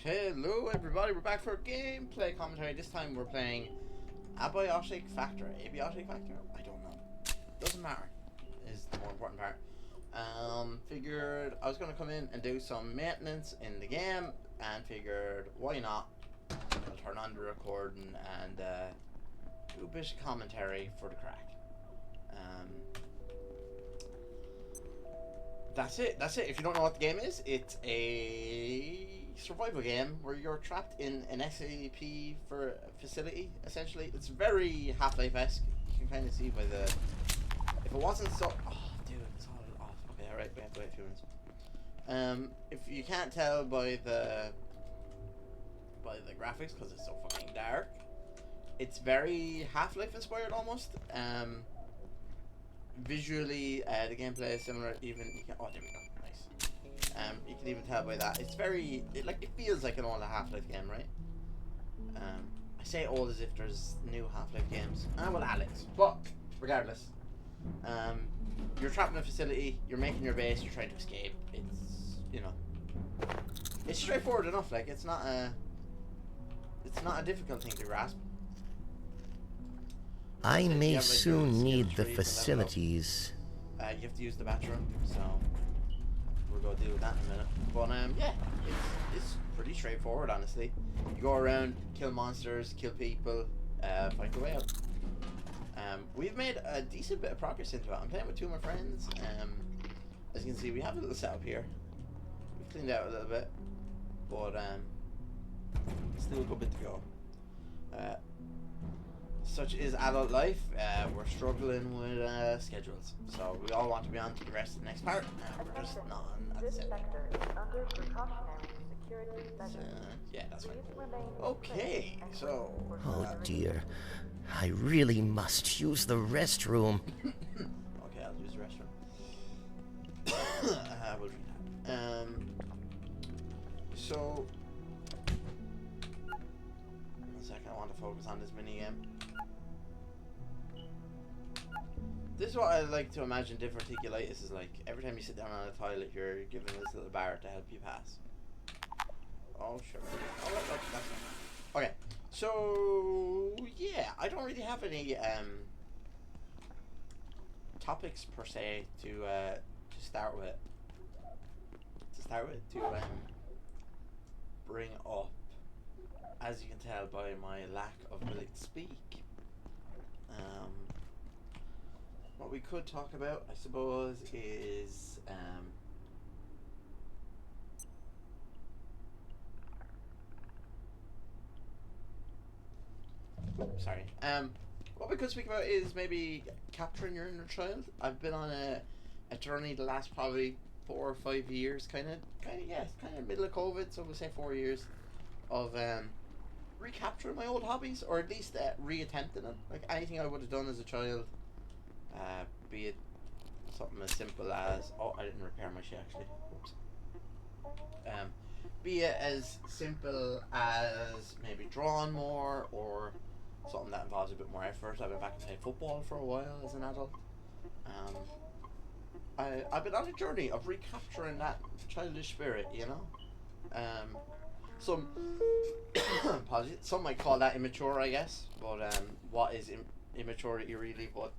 Hello everybody, we're back for a gameplay commentary. This time we're playing Abiotic Factor. Abiotic Factor? I don't know. Doesn't matter, is the more important part. Figured I was going to come in and do some maintenance in the game, and figured, why not? I'll turn on the recording and do a bit of commentary for the crack. That's it. If you don't know what the game is, it's a survival game where you're trapped in an SCP for facility, essentially. It's very Half-Life-esque. You can kind of see by the... If it wasn't so... Oh, dude, it's all off. Okay, alright, we have to wait a few minutes. If you can't tell by the graphics, because it's so fucking dark, it's very Half-Life inspired almost. Visually, the gameplay is similar. Even you can, oh, there we go, nice. You can even tell by that it's very it feels like an old Half-Life game, right? I say old as if there's new Half-Life games. Well, Alex, but regardless, you're trapped in a facility. You're making your base. You're trying to escape. It's it's straightforward enough. Like it's not a difficult thing to grasp. I may soon need the facilities. You have to use the bathroom, so we'll go deal with that in a minute. But yeah, it's pretty straightforward, honestly. You go around, kill monsters, kill people, fight your way out. We've made a decent bit of progress into it. I'm playing with two of my friends. As you can see, we have a little setup here. We've cleaned out a little bit, but still a good bit to go. Such is adult life. We're struggling with schedules, so we all want to be on to the rest of the next part, and we're just not on at the same time. So, yeah, that's fine. Okay, so... Oh dear, I really must use the restroom. Okay, I'll use the restroom. We'll do that. So... One second, I want to focus on this mini game. This is what I like to imagine diverticulitis is like. Every time you sit down on a toilet, you're given this little bar to help you pass. Oh, sure. Oh, that's fine. Okay, so yeah, I don't really have any topics per se to start with. To bring up, as you can tell by my lack of ability to speak. What we could talk about, I suppose, is sorry. What we could speak about is maybe capturing your inner child. I've been on a journey the last probably 4 or 5 years, kind of middle of COVID, so we'll say 4 years of recapturing my old hobbies, or at least reattempting them. Like anything I would have done as a child. Be it something as simple as I didn't repair my shit actually. Oops. Be it as simple as maybe drawing more, or something that involves a bit more effort. I went back and played football for a while as an adult. I've been on a journey of recapturing that childish spirit, you know. Some apologies. Some might call that immature, I guess. But what is immaturity really? But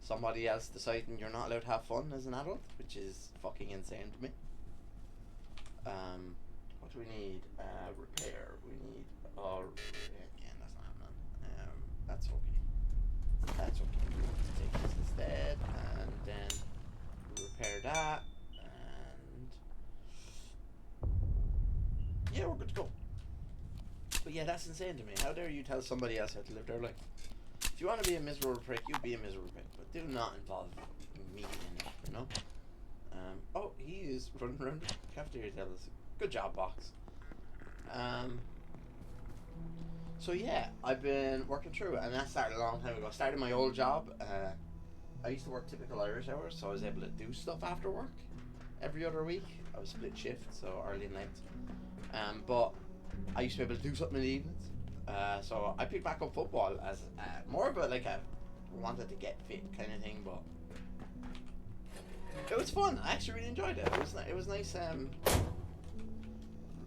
somebody else deciding you're not allowed to have fun as an adult, which is fucking insane to me. What do we need? Repair. We need... Oh, yeah, that's not happening. That's okay. That's okay. Let's take this instead, and then repair that, and... Yeah, we're good to go. But yeah, that's insane to me. How dare you tell somebody else how to live their life? If you want to be a miserable prick, you be a miserable prick, but do not involve me in it, you know? Oh, he is running around the cafeteria table. Good job, Box. So yeah, I've been working through it, and that started a long time ago. I started my old job. I used to work typical Irish hours, so I was able to do stuff after work every other week. I was split shift, so early and late. But I used to be able to do something in the evenings. So I picked back up football as more of a wanted to get fit kind of thing, but it was fun. I actually really enjoyed it. It was nice.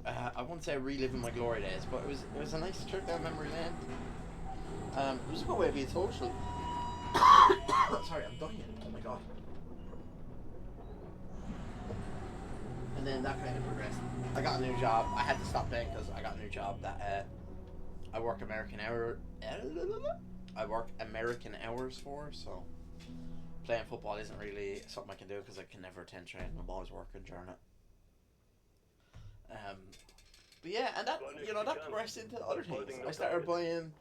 I won't say reliving my glory days, but it was a nice trip down memory lane. It was a good way of being social. Sorry, I'm dying. Oh my god. And then that kind of progressed. I got a new job. I had to stop playing because I got a new job that I work American hours for, so playing football isn't really something I can do because I can never attend training. I'm always working during it. But yeah, and that that progressed into other things. I started buying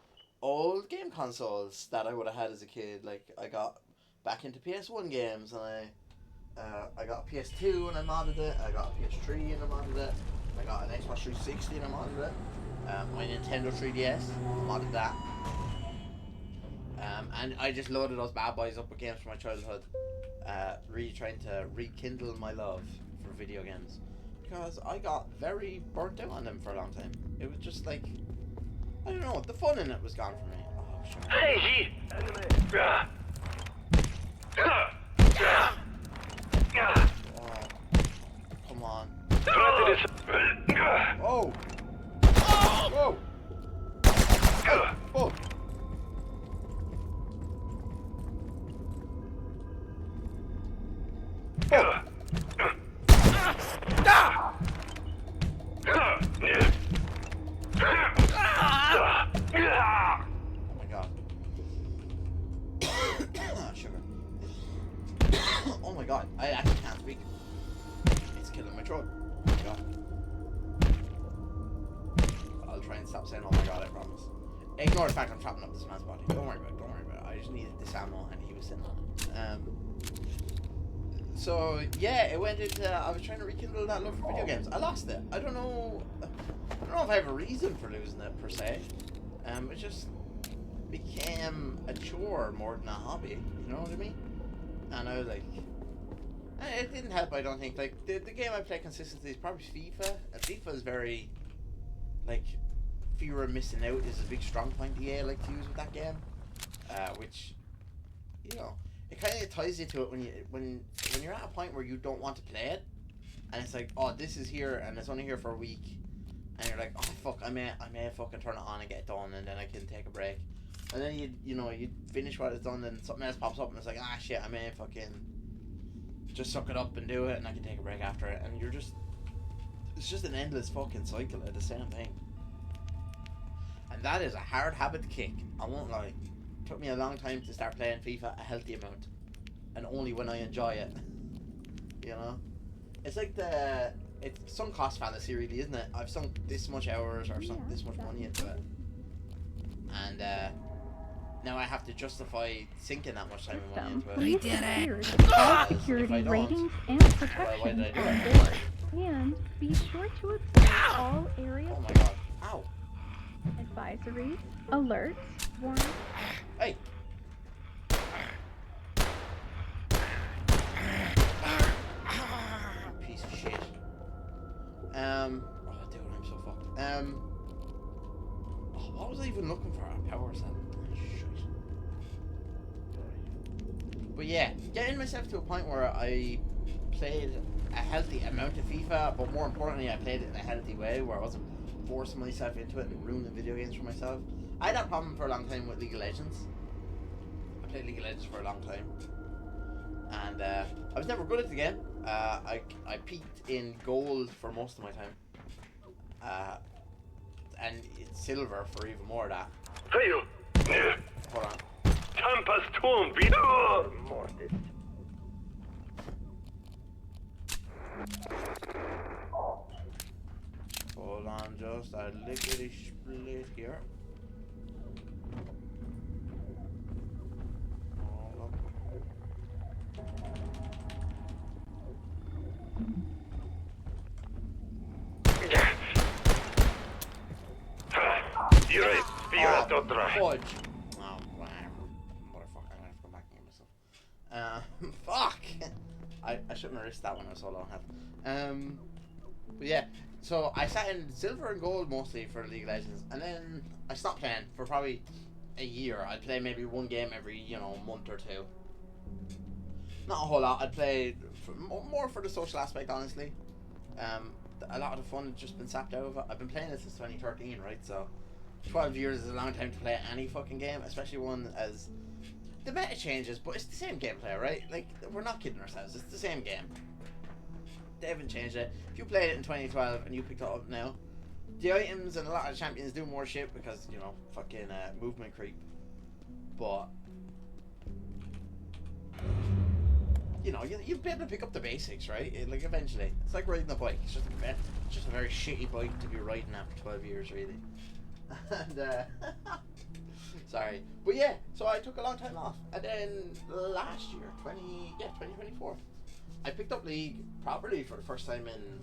old game consoles that I would have had as a kid. Like I got back into PS1 games, and I got a PS2 and I modded it. I got a PS3 and I modded it. I got an Xbox 360 and I modded it. My Nintendo 3DS, I modded that. And I just loaded those bad boys up with games from my childhood. Really trying to rekindle my love for video games. Because I got very burnt out on them for a long time. It was just like, I don't know, the fun in it was gone for me. Oh, sure. Hey, Oh, come on. Try Oh! Whoa! Oh! Oh my god. Sugar. Oh my god, I actually can't speak. It's killing my throat. Oh my god. I'll try and stop saying oh my god, I promise. Ignore the fact I'm trapping up this man's body. Don't worry about it, don't worry about it. I just needed this ammo and he was sitting on it. So yeah, it went into, I was trying to rekindle that love for video games. I lost it. I don't know if I have a reason for losing it per se. It just became a chore more than a hobby, you know what I mean? And I was like, it didn't help, I don't think. Like, the game I play consistently is probably FIFA. And FIFA is very, like, fear of missing out is a big strong point EA like to use with that game. Which, you know, it kind of ties you to it when you're at a point where you don't want to play it. And it's like, oh, this is here, and it's only here for a week. And you're like, oh fuck, I may fucking turn it on and get it done, and then I can take a break. And then you finish what it's done, and something else pops up, and it's like, ah shit, I may fucking just suck it up and do it, and I can take a break after it. And it's just an endless fucking cycle of the same thing. And that is a hard habit to kick. I won't lie. It took me a long time to start playing FIFA a healthy amount, and only when I enjoy it. You know, it's like it's sunk cost fallacy, really, isn't it? I've sunk this much hours or I've sunk this much money into it, and now I have to justify sinking that much time and money into it. We did it! All security ratings and protection why did I do on it? board. And be sure to observe all area Oh my god! Ow! advisories, alerts, warnings. Hey! Piece of shit. Oh dude, I'm so fucked. Oh, what was I even looking for? A power cell. Oh, shit. But yeah, getting myself to a point where I played a healthy amount of FIFA, but more importantly, I played it in a healthy way where I wasn't forcing myself into it and ruining video games for myself. I had that problem for a long time with League of Legends. I played League of Legends for a long time, and I was never good at the game. I peaked in gold for most of my time, and it's silver for even more of that. Hey, you! Hold on. Tampa's tomb, be mortis. Hold on, just a lickety split here. Hold on. You're right. You're not dry. Fudge. Oh, motherfucker, I'm gonna have to go back and get myself. Fuck! I shouldn't have risked that one, I was so low on health. But yeah, so I sat in silver and gold mostly for League of Legends, and then I stopped playing for probably a year. I'd play maybe one game every, month or two. Not a whole lot. I'd play more for the social aspect, honestly. a lot of the fun has just been sapped out of it. I've been playing it since 2013, right? So 12 years is a long time to play any fucking game, especially one as the meta changes, but it's the same gameplay, right? Like, we're not kidding ourselves. It's the same game. They haven't changed it. If you played it in 2012 and you picked it up now, the items and a lot of champions do more shit because, you know, fucking movement creep. But you know, you'll be able to pick up the basics, right? Like, eventually. It's like riding a bike. It's just a very shitty bike to be riding after 12 years, really. And, sorry. But yeah, so I took a long time off. And then last year, 2024, I picked up League properly for the first time in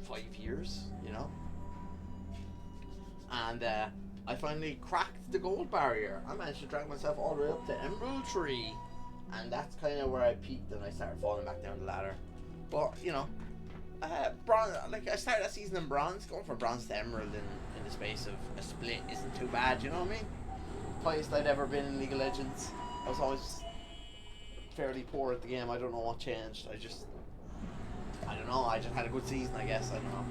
5 years, you know? And I finally cracked the gold barrier. I managed to drag myself all the way up to Emerald 3. And that's kind of where I peaked and I started falling back down the ladder. But, you know, bronze, like, I started that season in bronze. Going from bronze to emerald in the space of a split isn't too bad, you know what I mean? Highest I'd ever been in League of Legends. I was always fairly poor at the game. I don't know what changed. I don't know. I just had a good season, I guess. I don't know.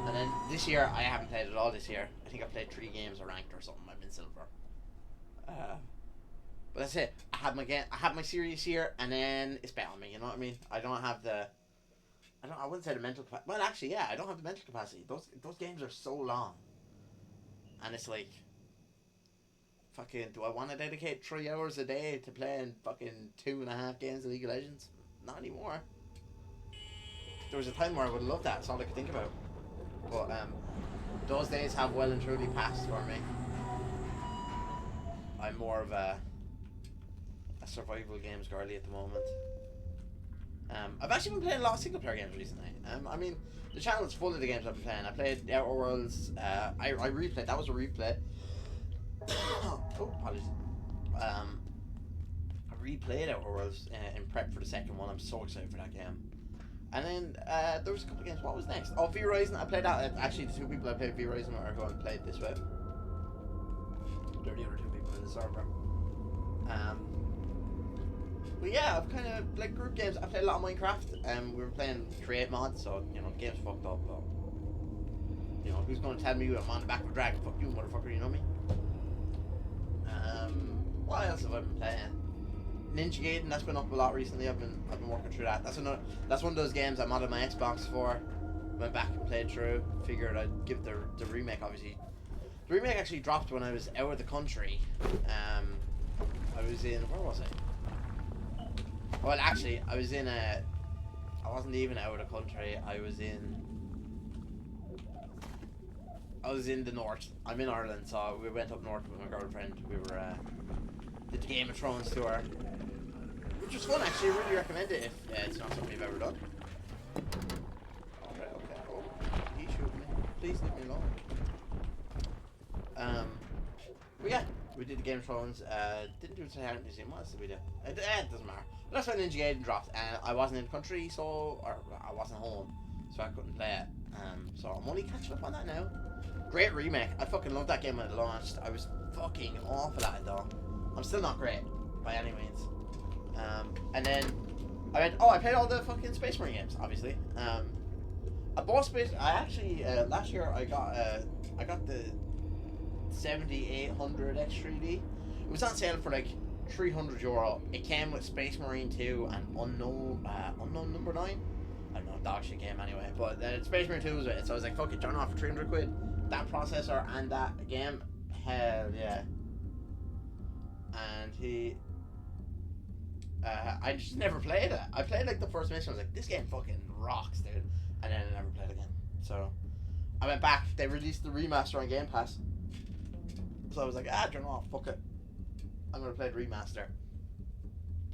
And then this year, I haven't played at all this year. I think I played 3 games of ranked or something. I'm in silver. But that's it. I had my serious year, and then it's bet on me. You know what I mean? I don't have the. I wouldn't say the mental capacity. Well, actually, yeah, I don't have the mental capacity. Those games are so long, and it's like, fucking. Do I want to dedicate 3 hours a day to playing fucking 2.5 games of League of Legends? Not anymore. There was a time where I would have loved that. That's all I could think about. But those days have well and truly passed for me. I'm more of a survival games girly at the moment. I've actually been playing a lot of single player games recently. I mean, the channel is full of the games I've been playing. I played Outer Worlds. I replayed. That was a replay. Oh, apologies. I replayed Outer Worlds in prep for the second one. I'm so excited for that game. And then there was a couple of games. What was next? Oh, V-Rising. I played that. Actually, the 2 people I played V-Rising are who I played this with. They're the other 2 people in the server. But yeah, I've kind of, like, group games. I played a lot of Minecraft. We were playing create mods, so, you know, the game's fucked up, but, you know, who's going to tell me I'm on the back of a dragon? Fuck you, motherfucker, you know me? What else have I been playing? Ninja Gaiden, that's been up a lot recently. I've been working through that. That's one of those games I modded my Xbox for. Went back and played through. Figured I'd give the remake, obviously. The remake actually dropped when I was out of the country. I was in, where was I? Well, actually, I wasn't even out of the country. I was in the north. I'm in Ireland, so we went up north with my girlfriend. We were did the Game of Thrones tour, which was fun actually. I really recommend it if it's not something you've ever done. Alright, okay. Oh, he shooting me. Please leave me alone. But yeah, we did the Game of Thrones. Didn't do the Titanic Museum. What else did we do? It doesn't matter. But that's when Ninja Gaiden dropped, and I wasn't in the country, or I wasn't home, so I couldn't play it. So I'm only catching up on that now. Great remake. I fucking loved that game when it launched. I was fucking awful at it though. I'm still not great by any means. And then I played all the fucking Space Marine games, obviously. I bought Space. I actually last year I got the 7800 X3D. It was on sale for like €300. It came with Space Marine 2 and Unknown Number 9. I don't know, dog shit game anyway. But Space Marine 2 was with it, so I was like, fuck it, turn off for 300 quid. That processor and that game, hell yeah. And I just never played it. I played like the first mission. I was like, this game fucking rocks, dude. And then I never played again. So I went back. They released the remaster on Game Pass. So I was like, turn off, fuck it. I'm gonna play the remaster.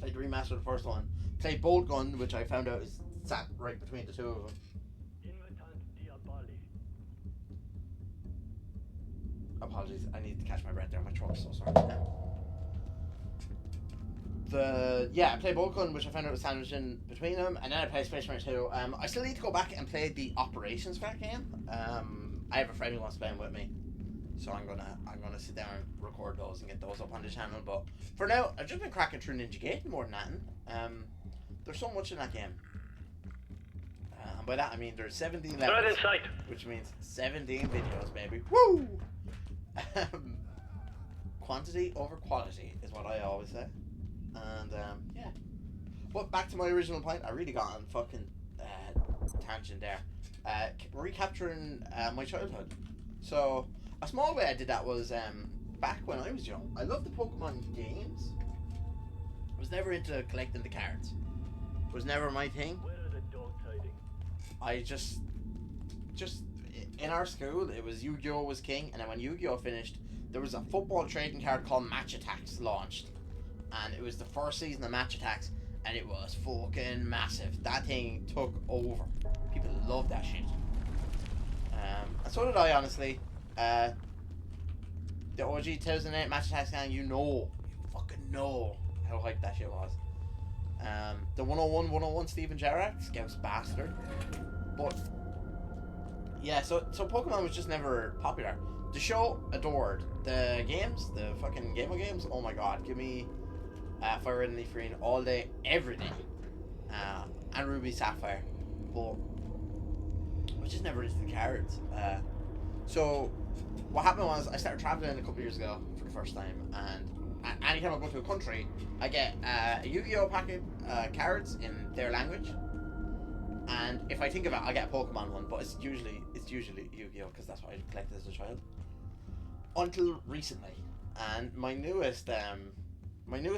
Played the remaster of the first one. Played Bolt Gun, which I found out is sat right between the 2 of them. Apologies, I need to catch my breath there. My throat's so sorry. I played Bolt Gun, which I found out was sandwiched in between them, and then I played Space Marine 2. I still need to go back and play the Operations for that game. I have a friend who wants to play them with me, so I'm gonna sit down and record those and get those up on the channel. But for now, I've just been cracking through Ninja Gaiden more than that. There's so much in that game. And by that I mean there's 17 Threat levels, in sight. which means 17 videos, baby. Woo! Quantity over quality is what I always say. And yeah. But back to my original point, I really got on fucking tangent there. Recapturing my childhood. So a small way I did that was back when I was young. I loved the Pokemon games. I was never into collecting the cards. It was never my thing. Where are the dog tidings? I just in our school it was Yu-Gi-Oh was king, and then when Yu-Gi-Oh finished, there was a football trading card called Match Attacks launched, and it was the first season of Match Attacks, and it was fucking massive. That thing took over. People loved that shit. And so did I, honestly. The OG 2008 Match Attacks gang, you fucking know how hyped that shit was. The 101 Steven Gerrard, Scouse bastard. But yeah, so Pokemon was just never popular. The show adored. The games, the fucking Game of Games, oh my god, give me Fire Red and Leaf Green all day, every day. And Ruby Sapphire. But I was just never into the cards. So what happened was I started traveling a couple of years ago for the first time, and anytime I go to a country, I get a Yu-Gi-Oh packet cards in their language, and if I think of it, I get a Pokemon one, but it's usually Yu-Gi-Oh because that's what I collected as a child. Until recently, and my newest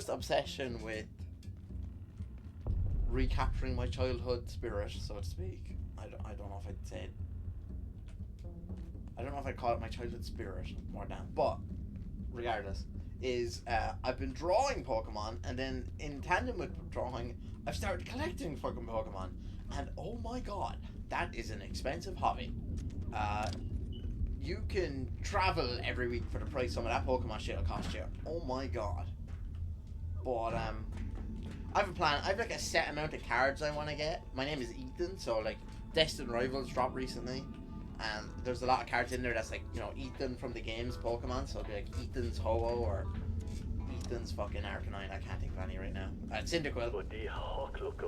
obsession with recapturing my childhood spirit, so to speak. I don't know if I'd say it. I don't know if I'd call it my childhood spirit more than, but regardless, is I've been drawing Pokemon, and then in tandem with drawing, I've started collecting fucking Pokemon, and oh my god, that is an expensive hobby. You can travel every week for the price some of that Pokemon shit will cost you. Oh my god. But I have a plan. I have like a set amount of cards I want to get. My name is Ethan, so like Destined Rivals dropped recently, and there's a lot of cards in there that's like, you know, Ethan from the game's Pokemon, so it'll be like Ethan's Ho-Oh or Ethan's fucking Arcanine. I can't think of any right now. Cyndaquil. I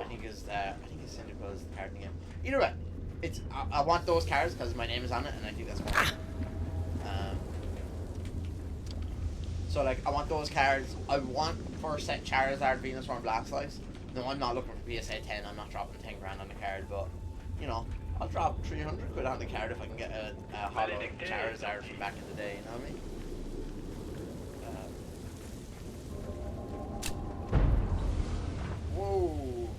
think is Cyndaquil is the card in the game. Either way, it's I want those cards because my name is on it, and I think that's fun. So like I want those cards. I want first set Charizard, Venusaur, and Blastoise. No, I'm not looking for PSA 10. I'm not dropping 10 grand on the card, but you know, I'll drop 300 quid on the card if I can get a hollow Charizard from back in the day. You know what I mean? Whoa!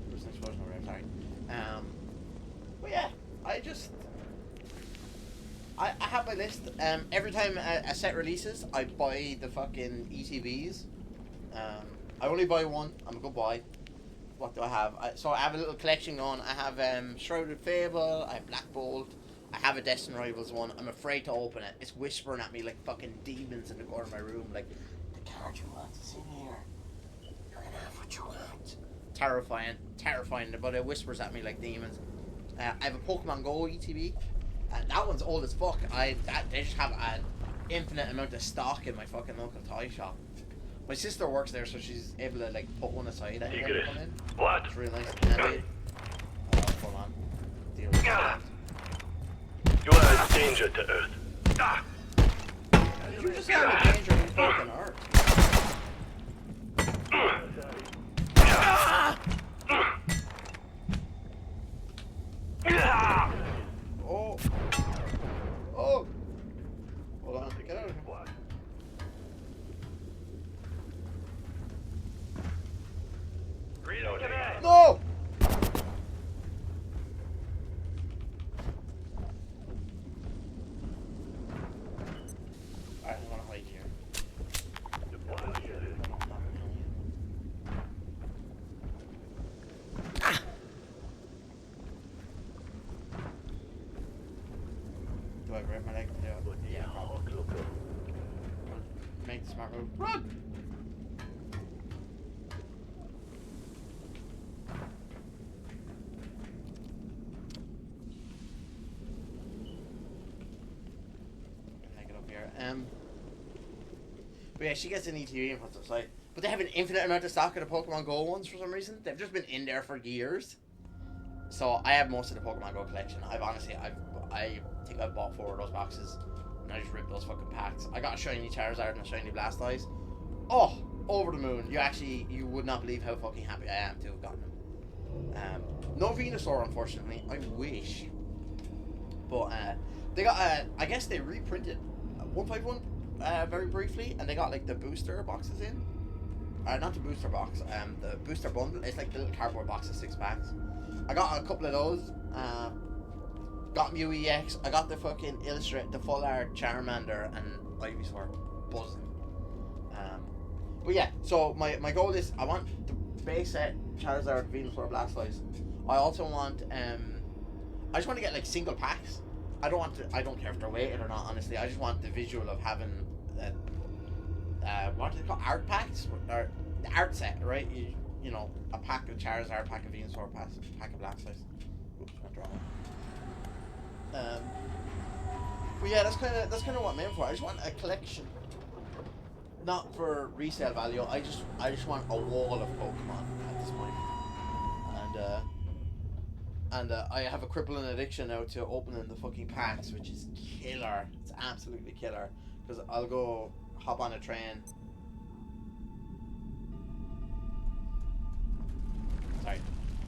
There's an explosion over there. Sorry. But yeah, I have my list. Every time a set releases, I buy the fucking ETBs. I only buy one. I'm a good boy. What do I have? So I have a little collection going. I have Shrouded Fable. I have Black Bolt. I have a Destined Rivals one. I'm afraid to open it. It's whispering at me like fucking demons in the corner of my room. Like, the card you want is in here. You're gonna have what you want. Terrifying. But it whispers at me like demons. I have a Pokemon Go ETB. That one's old as fuck. They just have an infinite amount of stock in my fucking local toy shop. My sister works there, so she's able to like put one aside and come in. What? It's really nice and handy. Hold on. Deal with that. You are a danger to Earth. Ah! You just have a danger to fucking Earth. Oh. Oh. Hold on. Get out of here. No! Alright, I'm gonna hide here. Do I grab my leg? Yeah, probably. Make the smart move. Run! But yeah, she gets an ETV and puts it aside. But they have an infinite amount of stock of the Pokemon Go ones for some reason. They've just been in there for years. So I have most of the Pokemon Go collection. I think I've bought 4 of those boxes, and I just ripped those fucking packs. I got a shiny Charizard and a shiny Blastoise. Oh, over the moon! You would not believe how fucking happy I am to have gotten them. No Venusaur, unfortunately. I wish, but they got. I guess they reprinted 151 very briefly, and they got like the booster boxes in. Not the booster box. The booster bundle. It's like the little cardboard box of 6 packs. I got a couple of those. Got Mew EX. I got the fucking the full art Charmander and Ivysaur buzzing. But yeah, so my goal is I want the base set Charizard, Venusaur, Blastoise. I also want I just want to get like single packs. I don't care if they're weighted or not. Honestly, I just want the visual of having what do they call art packs or the art set, right? You know, a pack of Charizard, pack of Venusaur, pack of Blastoise. Oops, went wrong. But yeah, that's kind of what I'm aiming for. I just want a collection, not for resale value. I just want a wall of Pokemon at this point, and I have a crippling addiction now to opening the fucking packs, which is killer. It's absolutely killer because I'll go hop on a train. Sorry.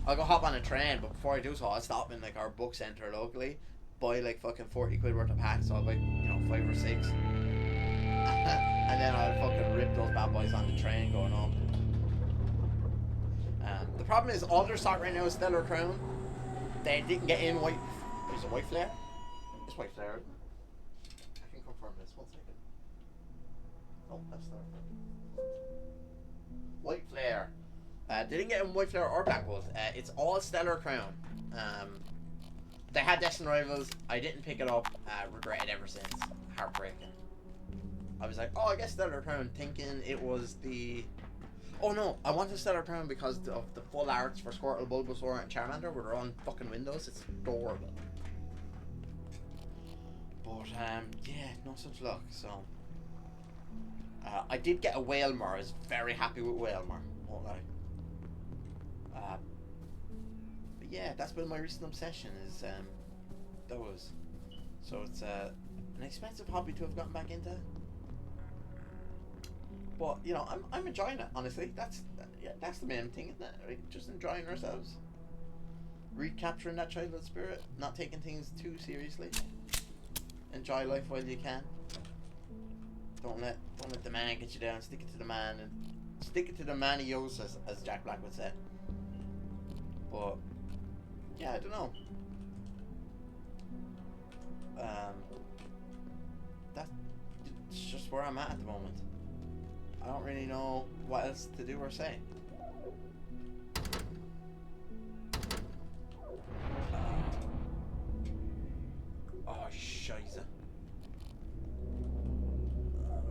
I'll go hop on a train, but before I do so, I'll stop in like our book centre locally, buy like fucking 40 quid worth of packs, so I'll buy, 5 or 6. And then I'll fucking rip those bad boys on the train going home. The problem is all their stock right now is Stellar Crown. They didn't get in white. Is it White Flare? It's White Flare. I can confirm this. 1 second. Oh, that's Stellar Crown. White Flare. They didn't get in White Flare or Black Bolt. It's all Stellar Crown. They had Destined Rivals. I didn't pick it up. Regretted ever since. Heartbreaking. I was like, oh, I guess Stellar Crown, thinking it was the... Oh no, I wanted Stellar Crown because of the full arts for Squirtle, Bulbasaur, and Charmander where they're on fucking Windows. It's adorable. But, yeah, no such luck, so... I did get a Wailmer. I was very happy with Wailmer. Won't lie. But yeah, that's been my recent obsession, is those. So it's an expensive hobby to have gotten back into. But I'm enjoying it, honestly. That's the main thing, isn't it? Right? Just enjoying ourselves, recapturing that childhood spirit, not taking things too seriously. Enjoy life while you can. Don't let the man get you down. Stick it to the man, and stick it to the manios, as Jack Black would say. But yeah, I don't know. That's just where I'm at the moment. I don't really know what else to do or say. Oh, scheisse.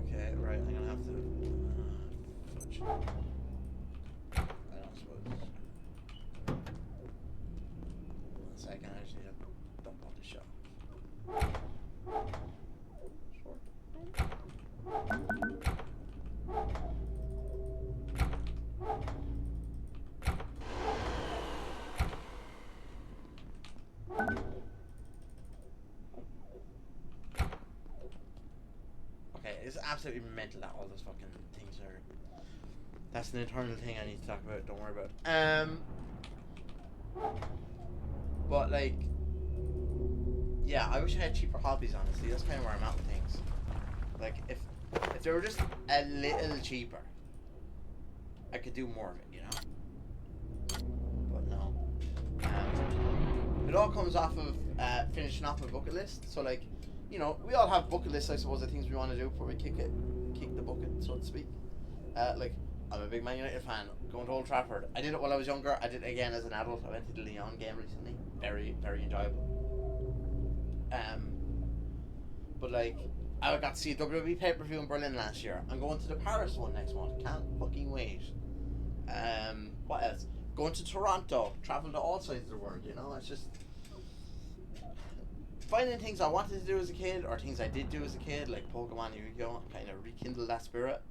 Okay, right, I'm gonna have to... fudge. I don't suppose... 1 second, I just need to dump on the shelf. Sure. Okay, it's absolutely mental that all those fucking things are... That's an internal thing I need to talk about, don't worry about it. But like... Yeah, I wish I had cheaper hobbies, honestly. That's kind of where I'm at with things. Like, if they were just a little cheaper, I could do more of it, But no. It all comes off of finishing off a bucket list. So like, we all have bucket lists, I suppose, of things we want to do before we kick the bucket, so to speak. Like, I'm a big Man United fan. Going to Old Trafford. I did it while I was younger. I did it again as an adult. I went to the Lyon game recently. Very, very enjoyable. But like, I got to see a WWE pay-per-view in Berlin last year. I'm going to the Paris one next month. Can't fucking wait. What else? Going to Toronto. Travel to all sides of the world, It's just... finding things I wanted to do as a kid, or things I did do as a kid, like Pokemon and Yu-Gi-Oh! Kind of rekindle that spirit.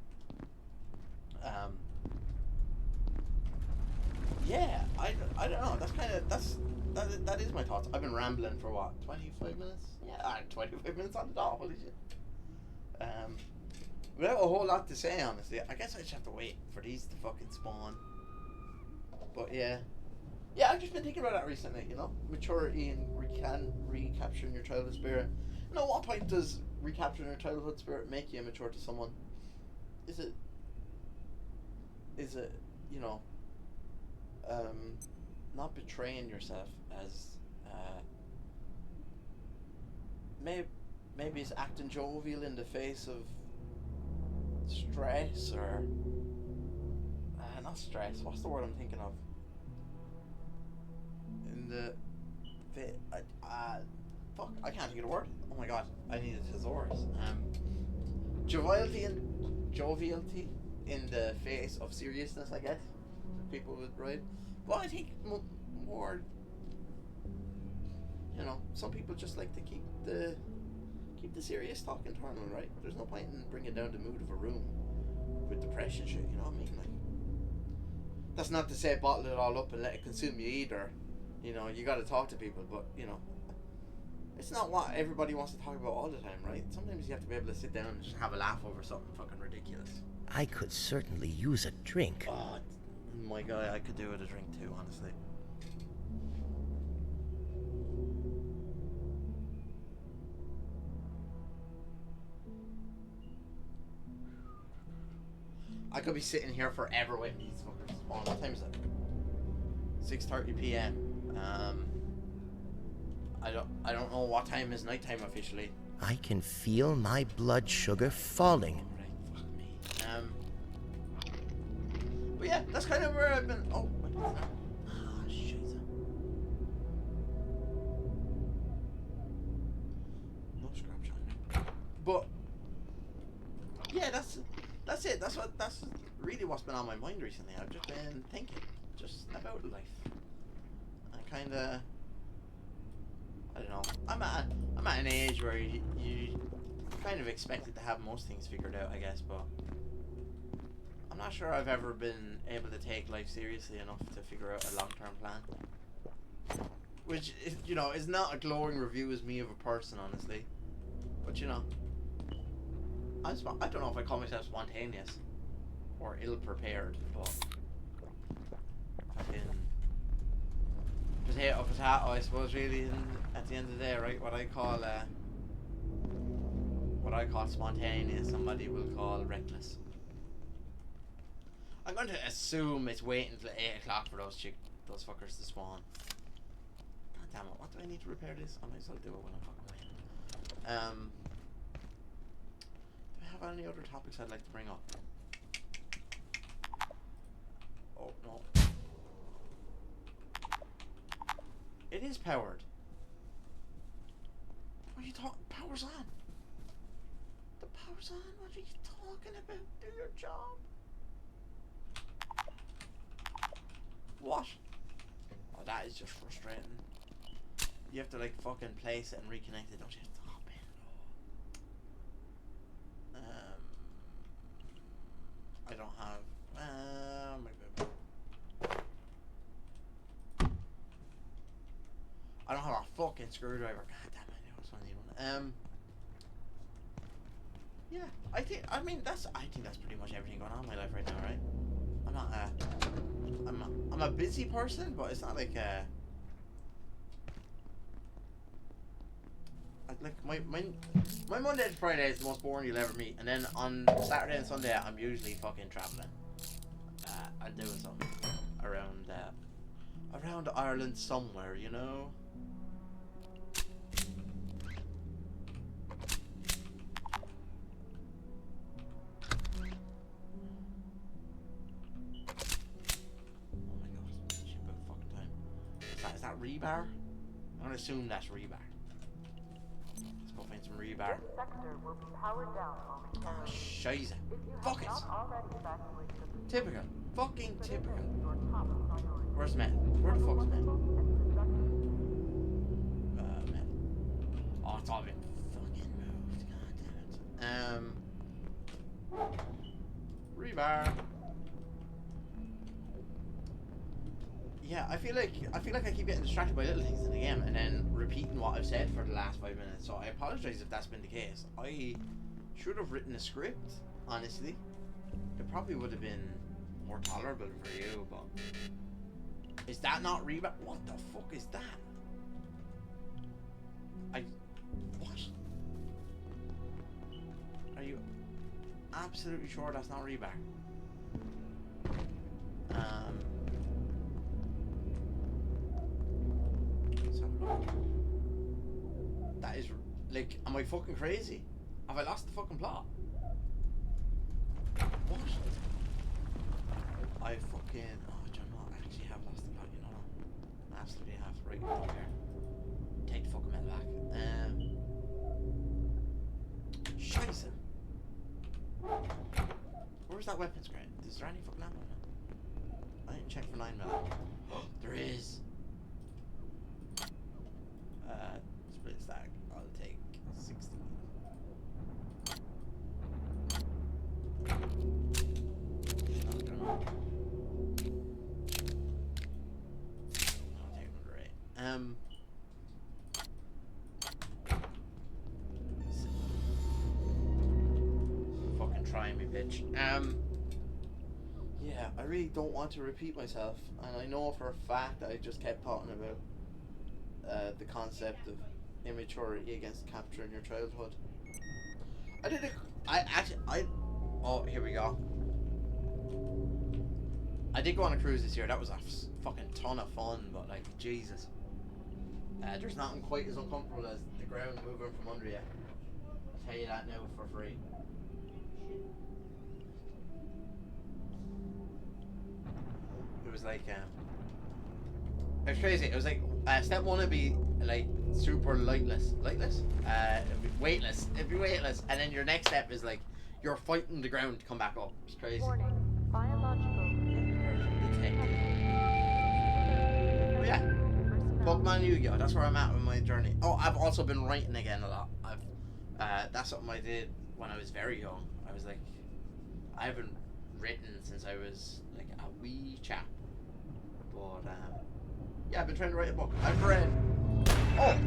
yeah, I don't know. That is my thoughts. I've been rambling for what, 25 minutes? Yeah, 25 minutes on the dot. Holy shit. Without a whole lot to say, honestly. I guess I just have to wait for these to fucking spawn. But yeah. Yeah, I've just been thinking about that recently, you know? Maturity and recapturing your childhood spirit. You know, what point does recapturing your childhood spirit make you immature to someone? Is it, you know, not betraying yourself as, maybe it's acting jovial in the face of stress, or, not stress, what's the word I'm thinking of? In the fuck, I can't think of the word. Oh my god, I need a thesaurus. Joviality in the face of seriousness, I guess. People would write. But I think more, you know, some people just like to keep the serious talk internal, right? There's no point in bringing down the mood of a room with depression shit. You know what I mean? Like, that's not to say bottle it all up and let it consume you either. You know, you got to talk to people, but you know, it's not what everybody wants to talk about all the time, right? Sometimes you have to be able to sit down and just have a laugh over something fucking ridiculous. I could certainly use a drink. Oh my god, I could do with a drink too, honestly. I could be sitting here forever waiting for these fuckers to spawn. What time is it? 6:30 p.m. I don't know what time is nighttime officially. I can feel my blood sugar falling. Right, fuck me. But yeah, that's kind of where I've been. Oh, wait, what's that? Ah, shit. No scrap shot. But yeah, that's it. That's really what's been on my mind recently. I've just been thinking just about life. I kind of, I don't know. I'm at an age where you kind of expected to have most things figured out, I guess, but I'm not sure I've ever been able to take life seriously enough to figure out a long-term plan. Which is, you know, is not a glowing review as me of a person, honestly. But you know, I don't know if I call myself spontaneous or ill-prepared, but fucking potato, I suppose. Really, at the end of the day, right? What I call spontaneous, somebody will call reckless. I'm going to assume it's waiting until 8 o'clock for those fuckers to spawn. God damn it! What do I need to repair this? I might as well do it when I'm fucking waiting. Do I have any other topics I'd like to bring up? Oh no. It is powered. What are you talking? Power's on. The power's on. What are you talking about? Do your job. What? Oh, that is just frustrating. You have to like fucking place it and reconnect it, don't you? Stop it. I don't have. Maybe. I don't have a fucking screwdriver. God damn it! I just need one. Yeah, I think that's pretty much everything going on in my life right now, right? I'm not I'm a busy person, but it's not like like my Monday to Friday is the most boring you'll ever meet, and then on Saturday and Sunday I'm usually fucking traveling. I'm doing something around Ireland somewhere, you know. Is that rebar? I'm gonna assume that's rebar. Let's go find some rebar. This sector will be powered down momentarily. Oh, shiza. If you have Fuck it. not already evacuated the Typical. Fucking typical. your top priority. Where's Matt? Where the fuck's Matt? Matt. Oh, it's all been fucking moved. God damn it. Rebar. Yeah, I feel like I keep getting distracted by little things in the game and then repeating what I've said for the last 5 minutes. So I apologize if that's been the case. I should have written a script, honestly. It probably would have been more tolerable for you, but is that not reback? What the fuck is that? What? Are you absolutely sure that's not reback? That is, like, am I fucking crazy? Have I lost the fucking plot? What? I fucking, oh, do you know, I actually have lost the plot, you know. I absolutely have. Right, don't care. Take the fucking metal back. Scheisse. Where's that weapons crate? Is there any fucking ammo in it? I didn't check for 9mm. There is. Split stack. I'll take 60. I'll take another 8. Fucking try me, bitch. Yeah, I really don't want to repeat myself, and I know for a fact that I just kept talking about the concept of immaturity against capturing your childhood. Oh, here we go. I did go on a cruise this year. That was a fucking ton of fun, but like, Jesus. There's nothing quite as uncomfortable as the ground moving from under you. I'll tell you that now for free. It was like, it was crazy. It was like, step one would be like super weightless, it'd be weightless, and then your next step is like, you're fighting the ground to come back up. It's crazy. Warning. Biological. But yeah, Pokemon Yu-Gi-Oh! That's where I'm at with my journey. Oh, I've also been writing again a lot. That's something I did when I was very young. I was like, I haven't written since I was like a wee chap. But yeah, I've been trying to write a book. I've read. Oh,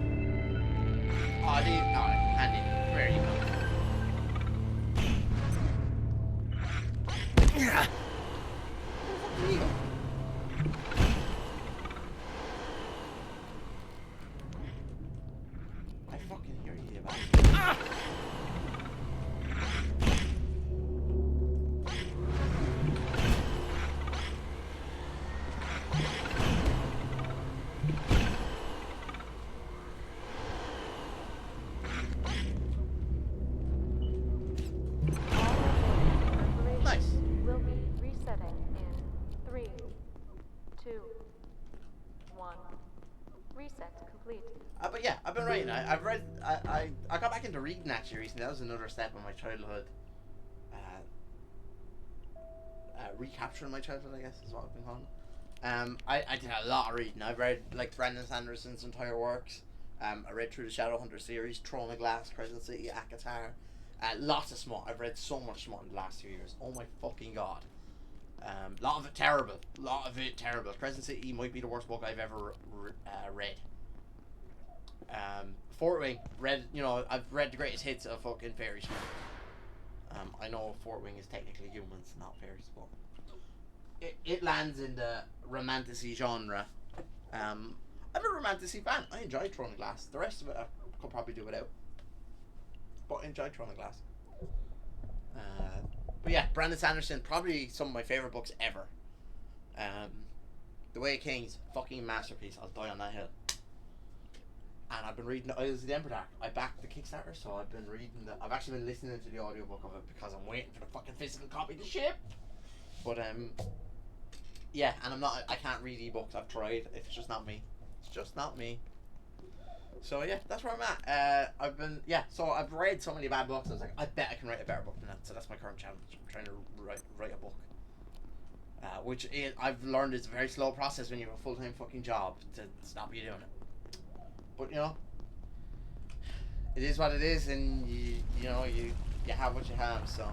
dude, alright, handy. Where you go? Yeah. Where you go? I fucking hear you, man. Nice. Will be resetting in 3, 2, 1. Reset complete. But yeah, I've been writing. I've read. I got back into reading actually recently. That was another step in my childhood. Recapturing my childhood, I guess is what I've been calling it. I did a lot of reading. I've read like Brandon Sanderson's entire works. I read through the Shadowhunter series, Throne of Glass, Crescent City, Akatar. Lots of smut. I've read so much smut in the last 2 years. Oh my fucking god. Lot of it terrible. Crescent City might be the worst book I've ever read. Fort Wing, I've read the greatest hits of fucking fairies. I know Fort Wing is technically humans, not fairies, but it lands in the romantasy genre. I'm a romantasy fan. I enjoy Throne of Glass. The rest of it I could probably do without, but I enjoy Throne of Glass. But yeah, Brandon Sanderson, probably some of my favorite books ever. The Way of Kings, fucking masterpiece. I'll die on that hill. And I've been reading Isles of the Emperor Dark. I backed the Kickstarter, so I've been reading I've actually been listening to the audiobook of it because I'm waiting for the fucking physical copy to ship. But yeah, and I can't read ebooks. I've tried. It's just not me. So yeah, that's where I'm at. So I've read so many bad books. I was like, I bet I can write a better book than that. So that's my current challenge. I'm trying to write a book. Which I've learned is a very slow process when you have a full-time fucking job to stop you doing it. But it is what it is, and you have what you have. So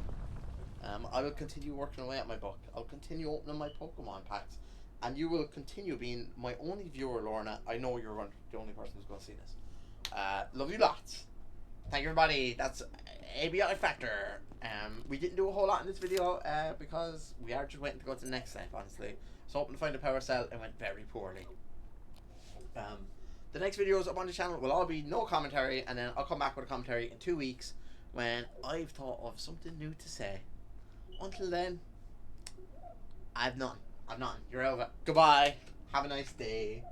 I will continue working away at my book. I'll continue opening my Pokemon packs. and you will continue being my only viewer, Lorna. I know you're the only person who's going to see this. Love you lots. Thank you, everybody. That's Abiotic Factor. We didn't do a whole lot in this video because we are just waiting to go to the next step, honestly. So hoping to find a power cell. It went very poorly. The next videos up on the channel will all be no commentary, and then I'll come back with a commentary in 2 weeks when I've thought of something new to say. Until then, I've none. You're over. Goodbye. Have a nice day.